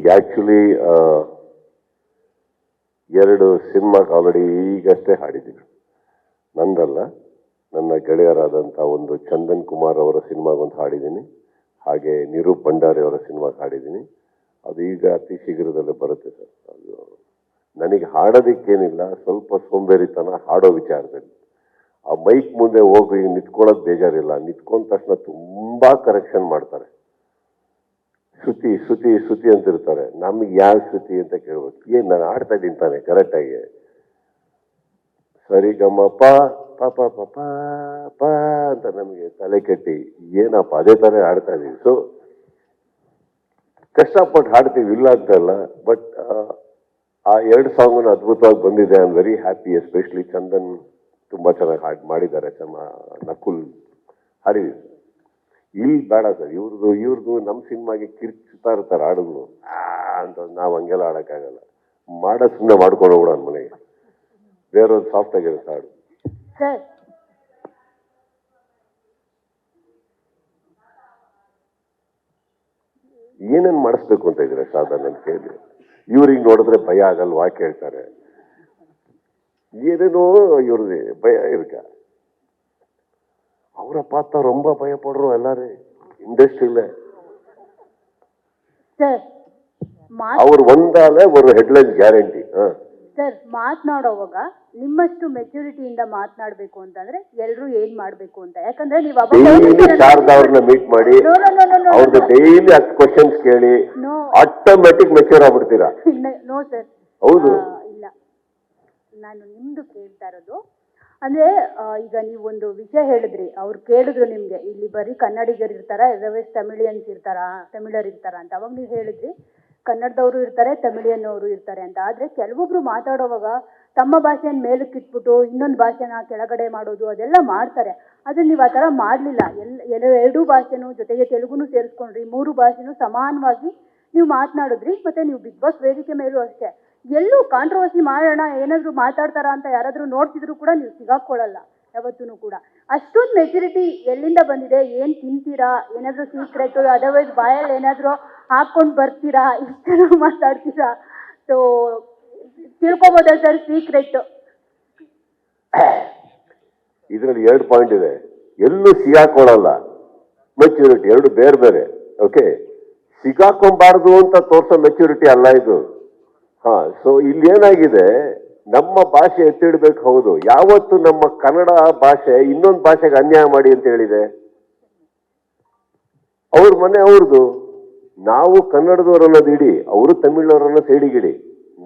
ಈಗ ಆಕ್ಚುಲಿ 2 ಸಿನಿಮಾಗೆ ಆಲ್ರೆಡಿ ಈಗಷ್ಟೇ ಹಾಡಿದ್ದೀನಿ. ನಂದಲ್ಲ, ನನ್ನ ಗೆಳೆಯರಾದಂಥ ಒಂದು ಚಂದನ್ ಕುಮಾರ್ ಅವರ ಸಿನಿಮಾಗೊಂದು ಹಾಡಿದ್ದೀನಿ, ಹಾಗೆ ನಿರೂಪ್ ಭಂಡಾರಿ ಅವರ ಸಿನಿಮಾಗೆ ಹಾಡಿದ್ದೀನಿ. ಅದು ಈಗ ಅತಿ ಶೀಘ್ರದಲ್ಲೇ ಬರುತ್ತೆ ಸರ್. ಅದು ನನಗೆ ಹಾಡೋದಕ್ಕೇನಿಲ್ಲ, ಸ್ವಲ್ಪ ಸೋಂಬೇರಿತನ ಹಾಡೋ ವಿಚಾರದಲ್ಲಿ. ಆ ಮೈಕ್ ಮುಂದೆ ಹೋಗಿ ನಿಂತ್ಕೊಳ್ಳೋದು ಬೇಜಾರಿಲ್ಲ, ನಿಂತ್ಕೊಂಡ ತಕ್ಷಣ ತುಂಬ ಕರೆಕ್ಷನ್ ಮಾಡ್ತಾರೆ. ಶ್ರುತಿ ಶ್ರುತಿ ಶ್ರುತಿ ಅಂತಿರ್ತಾರೆ. ನಮ್ಗೆ ಯಾವ ಶ್ರುತಿ ಅಂತ ಕೇಳ್ಬೇಕು. ಏನು ನಾನು ಆಡ್ತಾ ಇದ್ದೀನಿ ತಾನೆ ಕರೆಕ್ಟಾಗಿ, ಸರಿ ಗಮ್ಮ ಪ ಪಾಪ ಪಾಪ ಪ ಅಂತ ನಮಗೆ ತಲೆ ಕೆಟ್ಟಿ ಏನಪ್ಪ ಅದೇ ಥರ ಆಡ್ತಾ ಇದೀವಿ. ಸೊ ಕಷ್ಟಪಟ್ಟು ಹಾಡ್ತೀವಿ, ಇಲ್ಲ ಅಂತಲ್ಲ. ಬಟ್ ಆ 2 ಸಾಂಗನ್ನು ಅದ್ಭುತವಾಗಿ ಬಂದಿದೆ. I am very happy. Especially Chandan ತುಂಬ ಚೆನ್ನಾಗಿ ಹಾಡು ಮಾಡಿದ್ದಾರೆ. ನಕುಲ್ ಹಾಡಿದ್ದೀವಿ. ಇಲ್ಲಿ ಬೇಡ ಸರ್, ಇವ್ರದ್ದು ನಮ್ಮ ಸಿನಿಮಾಗೆ ಕಿರ್ಚ್ತಾ ಇರ್ತಾರೆ ಹಾಡುಗಳು ಅಂತ. ನಾವು ಹಂಗೆಲ್ಲ ಆಡೋಕ್ಕಾಗಲ್ಲ. ಮಾಡೋದು ಸುಮ್ಮನೆ ಮಾಡ್ಕೊಂಡು ಹೋಗೋಣ ಮನೆಗೆ. ಬೇರೊಂದು ಸಾಫ್ಟ್ ಆಗಿರುತ್ತೆ ಹಾಡು. ಸರ್ ಏನೇನು ಮಾಡಿಸ್ಬೇಕು ಅಂತ ಇದ್ರೆ ಸಾಧಾರಣ ಅಂತ ಕೇಳಿ, ಇವ್ರಿಗೆ ನೋಡಿದ್ರೆ ಭಯ ಆಗಲ್ವಾ ಕೇಳ್ತಾರೆ. ಏನೇನೋ ಇವ್ರದ್ದು ಭಯ ಇರ್ಕ. ಅವರ ಪಾತ್ರ ரொம்ப பயப்படுறோம் எல்லாரும் ಇಂಡಸ್ಟ್ರಿயில. ಸರ್ ಅವ್ರು ಒಂದಾಲೆ ಒಂದು ಹೆಡ್ಲೈನ್ ಗ್ಯಾರಂಟಿ. ಸರ್ ಮಾತನಾಡೋವಾಗ ನಿಮ್ಮಷ್ಟು ಮೆಚುರಿಟಿಯಿಂದ ಮಾತನಾಡಬೇಕು ಅಂತಂದ್ರೆ ಎಲ್ಲರೂ ಏನ್ ಮಾಡ್ಬೇಕು ಅಂತ. ಯಾಕಂದ್ರೆ ನೀವು ಶಾರದವ್ರನ್ನ ಮೀಟ್ ಮಾಡಿ ಅವ್ರದ್ದು ಡೈಲಿ 10 ಕ್ವಶನ್ಸ್ ಕೇಳಿ ಆಟೋಮ್ಯಾಟಿಕ್ ಮೆಚೂರ್ ಆಗ್ಬಿಡ್ತೀರಾ. ನೋ ಸರ್, ಹೌದು. ಇಲ್ಲ, ನಾನು ನಿಮ್ದು ಕೇಳ್ತಾ ಇರೋದು ಅಂದ್ರೆ ಈಗ ನೀವು ಒಂದು ವಿಷಯ ಹೇಳಿದ್ರಿ, ಅವ್ರು ಕೇಳಿದ್ರು ನಿಮ್ಗೆ ಇಲ್ಲಿ ಬರೀ ಕನ್ನಡಿಗರು ಇರ್ತಾರ, ಅದರ್ವೈಸ್ ತಮಿಳಿಯನ್ಸ್ ಇರ್ತಾರ, ತಮಿಳರು ಇರ್ತಾರ ಅಂತ. ಅವಾಗ ನೀವು ಹೇಳಿದ್ರಿ ಕನ್ನಡದವರು ಇರ್ತಾರೆ, ತಮಿಳಿಯನ್ ಅವರು ಇರ್ತಾರೆ ಅಂತ. ಆದ್ರೆ ಕೆಲವೊಬ್ರು ಮಾತಾಡೋವಾಗ ತಮ್ಮ ಭಾಷೆಯನ್ನು ಮೇಲಕ್ಕೆ ಇಟ್ಬಿಟ್ಟು ಇನ್ನೊಂದು ಭಾಷೆನ ಕೆಳಗಡೆ ಮಾಡೋದು ಅದೆಲ್ಲ ಮಾಡ್ತಾರೆ. ಅದನ್ನ ನೀವು ಆ ಥರ ಮಾಡಲಿಲ್ಲ. 2 ಭಾಷೆನೂ ಜೊತೆಗೆ ತೆಲುಗುನು ಸೇರಿಸ್ಕೊಂಡ್ರಿ, 3 ಭಾಷೆನೂ ಸಮಾನವಾಗಿ ನೀವು ಮಾತನಾಡಿದ್ರಿ. ಮತ್ತೆ ನೀವು ಬಿಗ್ ಬಾಸ್ ವೇದಿಕೆ ಮೇಲೂ ಅಷ್ಟೇ ಎಲ್ಲೂ ಕಾಂಟ್ರವರ್ಸಿ ಮಾಡೋಣ ಏನಾದರೂ ಮಾತಾಡ್ತಾರ ಅಂತ ಯಾರಾದರೂ ನೋಡ್ತಿದ್ರು ಕೂಡ ನೀವು ಸಿಗಾಕೊಳ್ಳಲ್ಲ ಯಾವತ್ತೂ ಕೂಡ. ಅಷ್ಟೊಂದು ಮೆಚುರಿಟಿ ಎಲ್ಲಿಂದ ಬಂದಿದೆ? ಏನು ತಿಂತೀರಾ? ಏನಾದರೂ ಸೀಕ್ರೆಟ್, ಅದರ್ವೈಸ್ ಬಾಯಲ್ಲಿ ಏನಾದರೂ ಹಾಕ್ಕೊಂಡು ಬರ್ತೀರಾ? ಇಷ್ಟೆಲ್ಲ ಮಾತಾಡ್ತೀರಾ? ಸೊ ತಿಳ್ಕೊಬೋದಾ ಸರ್ ಸೀಕ್ರೆಟ್? ಇದರಲ್ಲಿ 2 ಪಾಯಿಂಟ್ ಇದೆ. ಎಲ್ಲೂ ಸಿಗಾಕೊಳ್ಳಲ್ಲ, ಮೆಚುರಿಟಿ 2 ಬೇರೆ ಬೇರೆ. ಓಕೆ, ಸಿಗಾಕೊಂಬಾರ್ದು ಅಂತ ತೋರಿಸೋ ಮೆಚುರಿಟಿ ಅಲ್ಲ ಇದು. ಸೊ ಇಲ್ಲಿ ಏನಾಗಿದೆ, ನಮ್ಮ ಭಾಷೆ ಎತ್ತಿಡ್ಬೇಕು. ಹೌದು, ಯಾವತ್ತು ನಮ್ಮ ಕನ್ನಡ ಭಾಷೆ ಇನ್ನೊಂದು ಭಾಷೆಗೆ ಅನ್ಯಾಯ ಮಾಡಿ ಅಂತ ಹೇಳಿದೆ? ಅವ್ರ ಮನೆ ಅವ್ರದ್ದು, ನಾವು ಕನ್ನಡದವ್ರು ಅನ್ನೋದು ಇಡಿ, ಅವರು ತಮಿಳವರನ್ನ ಸೈಡಿಗಿಡಿ.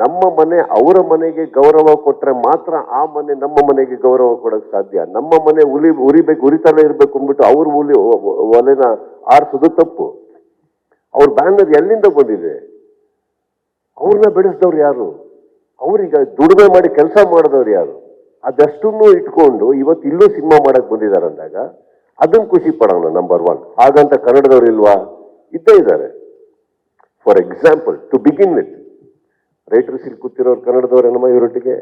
ನಮ್ಮ ಮನೆ ಅವರ ಮನೆಗೆ ಗೌರವ ಕೊಟ್ರೆ ಮಾತ್ರ ಆ ಮನೆ ನಮ್ಮ ಮನೆಗೆ ಗೌರವ ಕೊಡೋಕೆ ಸಾಧ್ಯ. ನಮ್ಮ ಮನೆ ಉರಿತಾನೆ ಇರ್ಬೇಕು ಅಂದ್ಬಿಟ್ಟು ಅವ್ರ ಒಲೆನ ಆರಿಸೋದು ತಪ್ಪು. ಅವ್ರ ಬ್ಯಾನರ್ ಎಲ್ಲಿಂದ ಬಂದಿದೆ? ಅವ್ರನ್ನ ಬೆಳೆಸಿದವ್ರು ಯಾರು? ಅವ್ರೀಗ ದುಡಿಮೆ ಮಾಡಿ ಕೆಲಸ ಮಾಡಿದವ್ರು ಯಾರು? ಅದಷ್ಟನ್ನು ಇಟ್ಕೊಂಡು ಇವತ್ತು ಇಲ್ಲೂ ಸಿನಿಮಾ ಮಾಡಕ್ ಬಂದಿದ್ದಾರೆ ಅಂದಾಗ ಅದನ್ನ ಖುಷಿ ಪಡೋಣ. ನಂಬರ್ 1. ಹಾಗಂತ ಕನ್ನಡದವ್ರು ಇಲ್ವಾ? ಇದ್ದೇ ಇದ್ದಾರೆ. For example, to begin with, writers ಇಲ್ಲಿ ಕೂತಿರೋರು ಕನ್ನಡದವ್ರೆ ನಮ್ಮ ಇವರೊಟ್ಟಿಗೆ.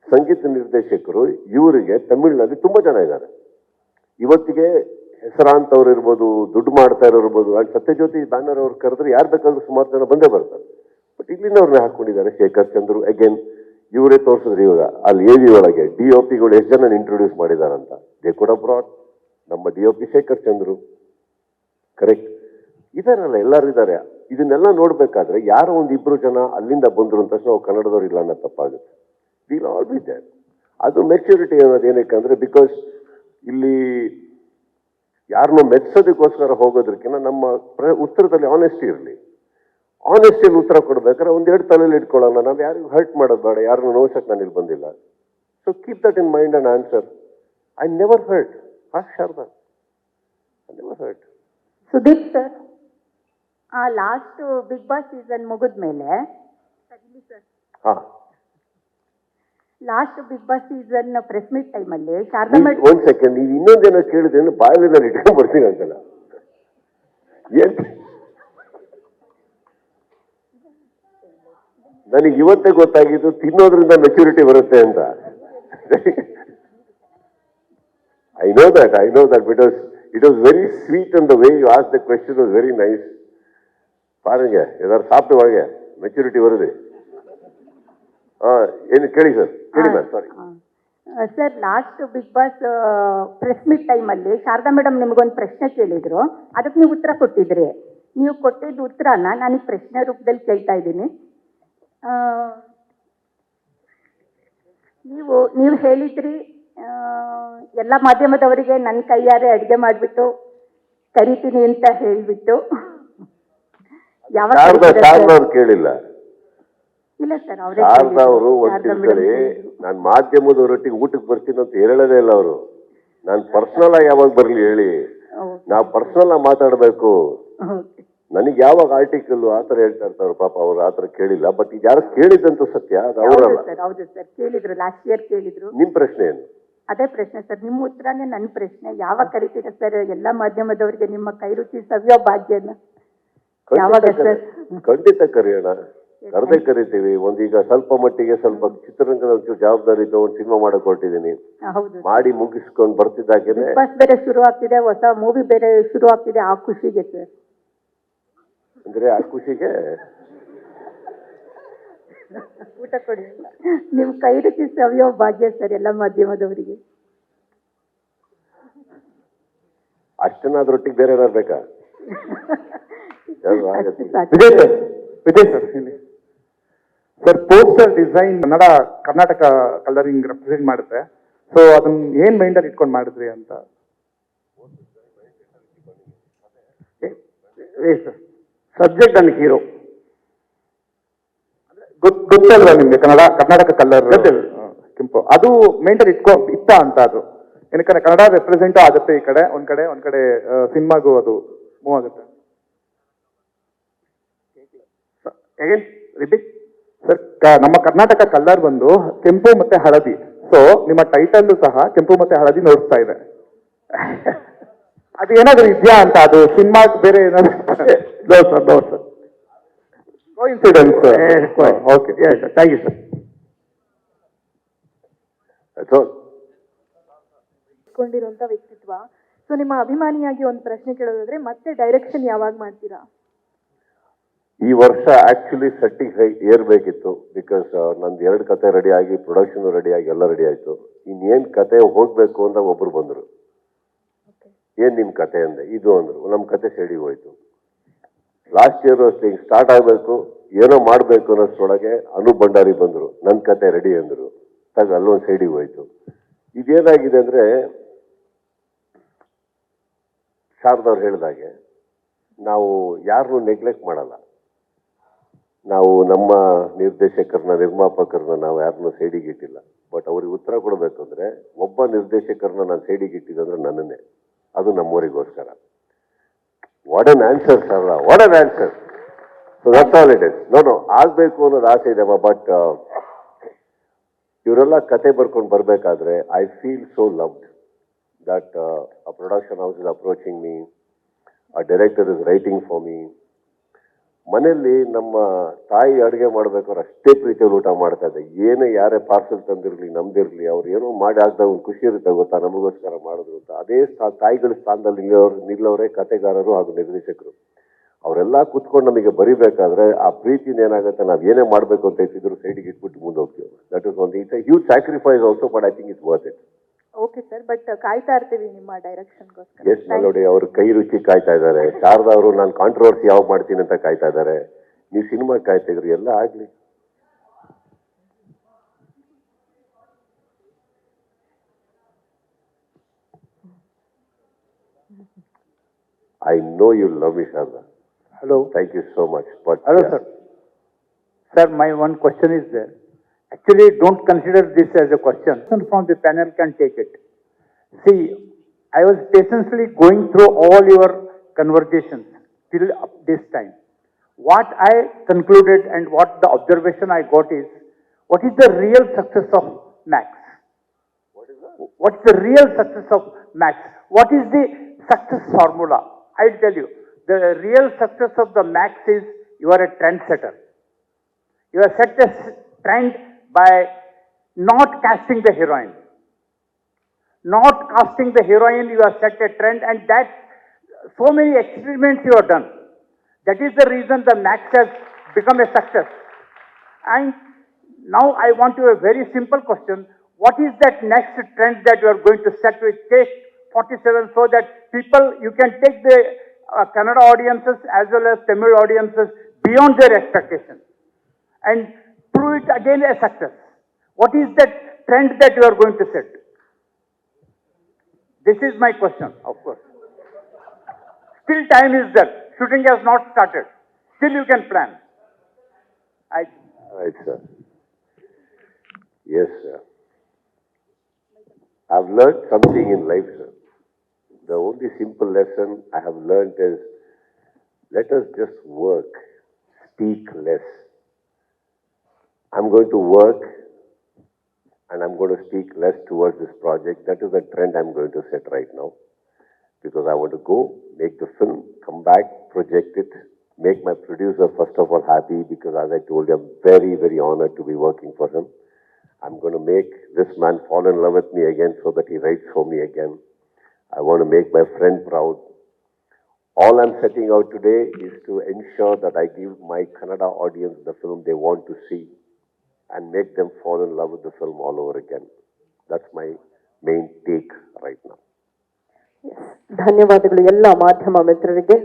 ಸಂಗೀತ ನಿರ್ದೇಶಕರು ಇವರಿಗೆ ತಮಿಳಿನಲ್ಲಿ ತುಂಬಾ ಜನ ಇದ್ದಾರೆ. ಇವತ್ತಿಗೆ ಹೆಸರಾಂತವ್ರು ಇರ್ಬೋದು, ದುಡ್ಡು ಮಾಡ್ತಾ ಇರ್ಬೋದು. ಅಲ್ಲಿ ಸತ್ಯಜ್ಯೋತಿ ಬ್ಯಾನರ್ ಅವ್ರು ಕರೆದ್ರೆ ಯಾರು ಬೇಕಾದ್ರೂ ಸುಮಾರು ಜನ ಬಂದೇ ಬರ್ತಾರೆ. ಬಟ್ ಇಲ್ಲಿನವ್ರನ್ನ ಹಾಕೊಂಡಿದ್ದಾರೆ. ಶೇಖರ್ ಚಂದ್ರು ಅಗೇನ್ ಇವರೇ ತೋರಿಸಿದ್ರು. ಇವಾಗ ಅಲ್ಲಿ AV ಒಳಗೆ DOPಗಳು ಎಷ್ಟು ಜನ ಇಂಟ್ರೊಡ್ಯೂಸ್ ಮಾಡಿದಾರಂತ. ದೇ ಕೂಡ ಬ್ರಾಡ್ ನಮ್ಮ DOP ಶೇಖರ್ ಚಂದ್ರು. ಕರೆಕ್ಟ್, ಇದಾರಲ್ಲ, ಎಲ್ಲರೂ ಇದ್ದಾರೆ. ಇದನ್ನೆಲ್ಲ ನೋಡ್ಬೇಕಾದ್ರೆ ಯಾರೋ 1-2 ಜನ ಅಲ್ಲಿಂದ ಬಂದ್ರು ಅಂತ ತಕ್ಷಣ ಕನ್ನಡದವ್ರು ಇಲ್ಲ ಅನ್ನೋ ತಪ್ಪಾಗುತ್ತೆ. Will all be there. ಅದು ಮೆಚುರಿಟಿ ಅನ್ನೋದು ಏನಕ್ಕೆ ಅಂದ್ರೆ, ಬಿಕಾಸ್ ಇಲ್ಲಿ ಯಾರನ್ನೂ ಮೆಚ್ಚೋದಕ್ಕೋಸ್ಕರ ಹೋಗೋದಕ್ಕಿಂತ ನಮ್ಮ ಉತ್ತರದಲ್ಲಿ ಆನೆಸ್ಟಿ ಇರಲಿ. ಆನೆಸ್ಟಿಯಲ್ಲಿ ಉತ್ತರ ಕೊಡ್ಬೇಕಾದ್ರೆ 1-2 ತಲೆಯಲ್ಲಿ ಇಟ್ಕೊಳ್ಳೋಣ. ನಾವು ಯಾರಿಗೂ ಹರ್ಟ್ ಮಾಡೋದು ಬೇಡ, ಯಾರನ್ನು ನೋಡ್ಸಕ್ಕೆ ನಾನು ಇಲ್ಲಿ ಬಂದಿಲ್ಲ. So keep that in mind and answer. I never hurt. Sharada, I never hurt. Sudeep sir, last Bigg Boss season ಮುಗಿದ್ಮೇಲೆ last Bigg Boss season press meet ಟೈಮಲ್ಲಿ ಶಾರದಾ ಮೇಡಮ್, 1 ಸೆಕೆಂಡ್, ನೀವು ಇನ್ನೊಂದೇನೋ ಕೇಳಿದ್ರೆ ಬಾಯಲ್ಲಿ ನಾನು ಇಟ್ಕೊಂಡು ಬರ್ತೀನಿ ಅಂತಲ್ಲ. ನನಗೆ ಇವತ್ತೇ ಗೊತ್ತಾಗಿದ್ದು ತಿನ್ನೋದ್ರಿಂದ ಮೆಚುರಿಟಿ ಬರುತ್ತೆ ಅಂತ. I know that because it was very sweet and the way you asked the question was very nice. பாருங்க ஏதாவது சாப்பிட்டு வாங்க, மெச்சூரிಟಿ வருது. ಏನು ಕೇಳಿ ಸರ್, ಕೇಳಿ ma'am, sorry. Sir, last Bigg Boss press meet ಟೈಮಲ್ಲಿ ಶಾರದಾ ಮೇಡಮ್ ನಿಮಗೊಂದು ಪ್ರಶ್ನೆ ಕೇಳಿದ್ರು, ಅದಕ್ಕೆ ನೀವು ಉತ್ತರ ಕೊಟ್ಟಿದ್ರಿ. ನೀವು ಕೊಟ್ಟಿದ್ದ ಉತ್ತರನ ನಾನು ಪ್ರಶ್ನೆ ರೂಪದಲ್ಲಿ ಕೇಳ್ತಾ ಇದ್ದೀನಿ. ನೀವು ಹೇಳಿದ್ರಿ, ಎಲ್ಲ ಮಾಧ್ಯಮದವರಿಗೆ ನನ್ನ ಕೈಯಾರೆ ಅಡುಗೆ ಮಾಡಿಬಿಟ್ಟು ಕರಿತೀನಿ ಅಂತ ಹೇಳಿಬಿಟ್ಟು. ಶಾರದಾ ಕೇಳಿಲ್ಲ. ಇಲ್ಲ ಸರ್, ಶಾರದಾ ಅವರು ಒಂದು ತಿಳ್ಕೊಳ್ಳಿ, ನಾನು ಮಾಧ್ಯಮದವರೊಟ್ಟಿಗೆ ಊಟಕ್ಕೆ ಬರ್ತೀನಿ ಅಂತ ಹೇಳೋದೇ ಇಲ್ಲ ಅವರು. ನಾನು ಪರ್ಸನಲ್ ಆಗಿ ಯಾವಾಗ ಬರ್ಲಿ ಹೇಳಿ, ನಾವು ಪರ್ಸನಲ್ ಆಗಿ ಮಾತಾಡಬೇಕು. ನನಗೆ ಯಾವಾಗ ಆರ್ಟಿಕಲ್ ಆತರ ಹೇಳ್ತಾ ಇರ್ತಾರ, ಪಾಪ ಅವ್ರು ಆತರ ಕೇಳಿಲ್ಲ. ಬಟ್ ಇದು ಯಾರು ಕೇಳಿದಂತ ಸತ್ಯ, ಅದು ಅವರಲ್ಲ. ಹೌದು ಸರ್, ಕೇಳಿದ್ರು, ಲಾಸ್ಟ್ ಇಯರ್ ಕೇಳಿದ್ರು. ನಿಮ್ ಪ್ರಶ್ನೆ ಏನು? ಅದೇ ಪ್ರಶ್ನೆ ಸರ್, ನಿಮ್ಮ ಉತ್ತರನೇ ನನ್ನ ಪ್ರಶ್ನೆ. ಯಾವಾಗ ಕರಿತೀರ ಸರ್ ಎಲ್ಲಾ ಮಾಧ್ಯಮದವರಿಗೆ ನಿಮ್ಮ ಕೈ ರುಚಿ ಸವಿಯೋ ಭಾಗ್ಯನ? ಯಾವಾಗ ಸರ್? ಖಂಡಿತ ಕರೆಯೋಣ, ಕರೆದೇ ಕರಿತೀವಿ. ಒಂದೀಗ ಸ್ವಲ್ಪ ಮಟ್ಟಿಗೆ ಸ್ವಲ್ಪ ಚಿತ್ರರಂಗದ ಜವಾಬ್ದಾರಿ ತಗೊಂಡು ಸಿನಿಮಾ ಮಾಡಕ್ ಹೊರಟಿದ್ದೀನಿ. ಮಾಡಿ ಮುಗಿಸ್ಕೊಂಡು ಬರ್ತಿದ್ದಾಗೇನೆ ಬೇರೆ ಶುರು ಆಗ್ತಿದೆ, ಹೊಸ ಮೂವಿ ಬೇರೆ ಶುರು ಆಗ್ತಿದೆ. ಆ ಖುಷಿಗೆ ಸರ್, ಅಂದ್ರೆ ಆ ಖುಷಿಗೆ ಊಟ ಕೊಡಿ. ನಿಮ್ ಕೈ ರುಚಿ ಸವಿಯೋ ಭಾಗ್ಯ ಸರ್ ಎಲ್ಲ ಮಾಧ್ಯಮದವರಿಗೆ. ಅಷ್ಟನ್ನಾದ್ರೊಟ್ಟಿಗೆ ಬೇರೆ ಏನಾರು ಬೇಕಾ? Vijay sir, sir poster design Karnataka colouring represent ಮಾಡುತ್ತೆ. ಸೊ ಅದನ್ನ ಏನ್ ಮೈಂಡ್ ಅಲ್ಲಿ ಇಟ್ಕೊಂಡು ಮಾಡಿದ್ರಿ ಅಂತ? ಸಬ್ಜೆಕ್ಟ್ ಅಂಡ್ ಹೀರೋ ಗೊತ್ತಲ್ವಾ ನಿಮ್ಗೆ? ಕರ್ನಾಟಕ ಕಲರ್ ಕೆಂಪು ಅದು ಮೈಂಡ್ ಅಲ್ಲಿ ಇತ್ತ ಅಂತ. ಅದು ಏನಕ್ಕೆ ಕನ್ನಡ ರೆಪ್ರೆಸೆಂಟ್ ಆಗುತ್ತೆ ಈ ಕಡೆ, ಒಂದ್ ಕಡೆ ಸಿನಿಮಾಗೂ ಅದು ಮೂವ್ ಆಗುತ್ತೆ. ಸರ್, ನಮ್ಮ ಕರ್ನಾಟಕ ಕಲರ್ ಬಂದು ಕೆಂಪು ಮತ್ತೆ ಹಳದಿ. ಸೊ ನಿಮ್ಮ ಟೈಟಲ್ ಸಹ ಕೆಂಪು ಮತ್ತೆ ಹಳದಿ ನೋಡಿಸ್ತಾ ಇದೆ. ಅದು ಏನಾದ್ರು ಇದೆಯಾ ಅಂತ? ಅದು ಸಿನಿಮಾ ಬೇರೆ ಏನಾದ್ರು? No sir. Coincidence. Okay, thank you sir. ಕೊಂಡಿರುವಂತ ವ್ಯಕ್ತಿತ್ವ. ಸೊ ನಿಮ್ಮ ಅಭಿಮಾನಿಯಾಗಿ ಒಂದು ಪ್ರಶ್ನೆ ಕೇಳೋದಾದ್ರೆ, ಮತ್ತೆ ಡೈರೆಕ್ಷನ್ ಯಾವಾಗ ಮಾಡ್ತೀರಾ? ಈ ವರ್ಷ ಆಕ್ಚುಲಿ ಸೆಟ್ಟಿಗೆ ಏರ್ಬೇಕಿತ್ತು. ಬಿಕಾಸ್ ನಂದು 2 ಕತೆ ರೆಡಿ ಆಗಿ, ಪ್ರೊಡಕ್ಷನ್ ರೆಡಿ ಆಗಿ, ಎಲ್ಲ ರೆಡಿ ಆಯ್ತು. ಇನ್ನೇನ್ ಕತೆ ಹೋಗ್ಬೇಕು ಅಂತ ಒಬ್ರು ಬಂದ್ರು. ಏನ್ ನಿಮ್ ಕತೆ ಅಂದೆ, ಇದು ಅಂದ್ರು. ನಮ್ ಕತೆ ಸೈಡಿಗೆ ಹೋಯ್ತು. ಲಾಸ್ಟ್ ಇಯರ್ ಅಷ್ಟೇ ಸ್ಟಾರ್ಟ್ ಆಗ್ಬೇಕು, ಏನೋ ಮಾಡ್ಬೇಕು ಅನ್ನೋಷ್ಟೊಳಗೆ ಅನು ಭಂಡಾರಿ ಬಂದ್ರು, ನನ್ ಕತೆ ರೆಡಿ ಅಂದ್ರು. ಅಲ್ಲೊಂದು ಸೈಡಿಗೆ ಹೋಯ್ತು. ಇದೇನಾಗಿದೆ ಅಂದ್ರೆ, ಶಾರದವ್ರು ಹೇಳಿದಾಗೆ ನಾವು ಯಾರನ್ನೂ ನೆಗ್ಲೆಕ್ಟ್ ಮಾಡಲ್ಲ. ನಾವು ನಮ್ಮ ನಿರ್ದೇಶಕರನ್ನ, ನಿರ್ಮಾಪಕರನ್ನ ನಾವು ಯಾರನ್ನೂ ಸೈಡಿಗೆ ಇಟ್ಟಿಲ್ಲ. ಬಟ್ ಅವ್ರಿಗೆ ಉತ್ತರ ಕೊಡಬೇಕು ಅಂದ್ರೆ, ಒಬ್ಬ ನಿರ್ದೇಶಕರನ್ನ ನಾನು ಸೈಡಿಗೆ ಇಟ್ಟಿದಂದ್ರೆ ನನ್ನನ್ನೇ. ಅದು ನಮ್ಮವರಿಗೋಸ್ಕರ. What an answer sir, what an answer. So that's all it is. ನೋ ಆಗ್ಬೇಕು ಅನ್ನೋದು ಆಸೆ ಇದೆ. ಬಟ್ ಇವರೆಲ್ಲ ಕತೆ ಬರ್ಕೊಂಡು ಬರ್ಬೇಕಾದ್ರೆ I feel so loved that a production house is approaching me, a director is writing for me. ಮನೆಯಲ್ಲಿ ನಮ್ಮ ತಾಯಿ ಅಡುಗೆ ಮಾಡ್ಬೇಕಾದ್ರೆ ಅಷ್ಟೇ ಪ್ರೀತಿಯಲ್ಲಿ ಊಟ ಮಾಡ್ತಾ ಇದ್ದೆ. ಏನೇ ಯಾರೇ ಪಾರ್ಸಲ್ ತಂದಿರಲಿ, ನಮ್ದಿರ್ಲಿ, ಅವ್ರು ಏನೋ ಮಾಡಿ ಹಾಕಿದಾಗ ಒಂದು ಖುಷಿ ಇರುತ್ತೆ ಗೊತ್ತಾ, ನಮಗೋಸ್ಕರ ಮಾಡಿದ್ರು ಅಂತ. ಅದೇ ತಾಯಿಗಳ ಸ್ಥಾನದಲ್ಲಿ ನಿಲ್ಲೋರೇ ಕತೆಗಾರರು ಹಾಗೂ ನಿರ್ದೇಶಕರು. ಅವರೆಲ್ಲ ಕುತ್ಕೊಂಡು ನಮಗೆ ಬರಿಬೇಕಾದ್ರೆ ಆ ಪ್ರೀತಿನ ಏನಾಗುತ್ತೆ, ನಾವು ಏನೇ ಮಾಡಬೇಕು ಅಂತ ಇಟ್ಟಿದ್ರು ಸೈಡಿಗೆ ಇಟ್ಬಿಟ್ಟು ಮುಂದೆ ಹೋಗ್ತೀವಿ. ದಟ್ ಇಸ್ ಒಂದು it's A huge sacrifice also, but I think it's worth it. Okay sir, but ಕಾಯ್ತಾ ಇರ್ತೀವಿ ನಿಮ್ಮ ಡೈರೆಕ್ಷನ್ಗೋಸ್ಕರ. ಎಸ್ ನೋಡಿ, ಅವ್ರ ಕೈ ರುಚಿ ಕಾಯ್ತಾ ಇದ್ದಾರೆ. ಶಾರದಾ ಅವರು ನಾನು ಕಾಂಟ್ರವರ್ಸಿ ಯಾವಾಗ ಮಾಡ್ತೀನಿ ಅಂತ ಕಾಯ್ತಾ ಇದ್ದಾರೆ. ನೀವು ಸಿನಿಮಾ ಕಾಯ್ತಾ ಇದ್ರಿ, ಎಲ್ಲ ಆಗ್ಲಿ. I know you love me, Sharda. Hello. Thank you so much. But Hello, sir. Sir, my one question is there. Actually, don't consider this as a question. Person from the panel can take it. See, I was patiently going through all your conversations till up this time. What I concluded and what the observation I got is, what is the real success of Max? What is the real success of Max? What is the success formula? I'll tell you. The real success of the Max is you are a trendsetter. You have set a trend by not casting the heroine. Not casting the heroine, you have set a trend, and that so many experiments you have done. That is the reason the Max has become a success. And now I want you a very simple question. What is that next trend that you are going to set with Taste 47 so that people, you can take the Kannada audiences as well as Tamil audiences beyond their expectations and prove it again a success? What is that trend that you are going to set? This is my question, of course. Still time is there. Shooting has not started. Still you can plan. Right, sir. Yes, sir. I've learned something in life, sir. The only simple lesson I have learned is, let us just work, speak less. I'm going to work and I'm going to speak less towards this project. That is the trend I'm going to set right now. Because I want to go, make the film, come back, project it, make my producer first of all happy, because as I told you, I'm very, very honored to be working for him. I'm going to make this man fall in love with me again so that he writes for me again. I want to make my friend proud. All I'm setting out today is to ensure that I give my Kannada audience the film they want to see and make them fall in love with the film all over again. That's my main take right now. ಧನ್ಯವಾದಗಳು ಎಲ್ಲ ಮಾಧ್ಯಮ ಮಿತ್ರರಿಗೆ.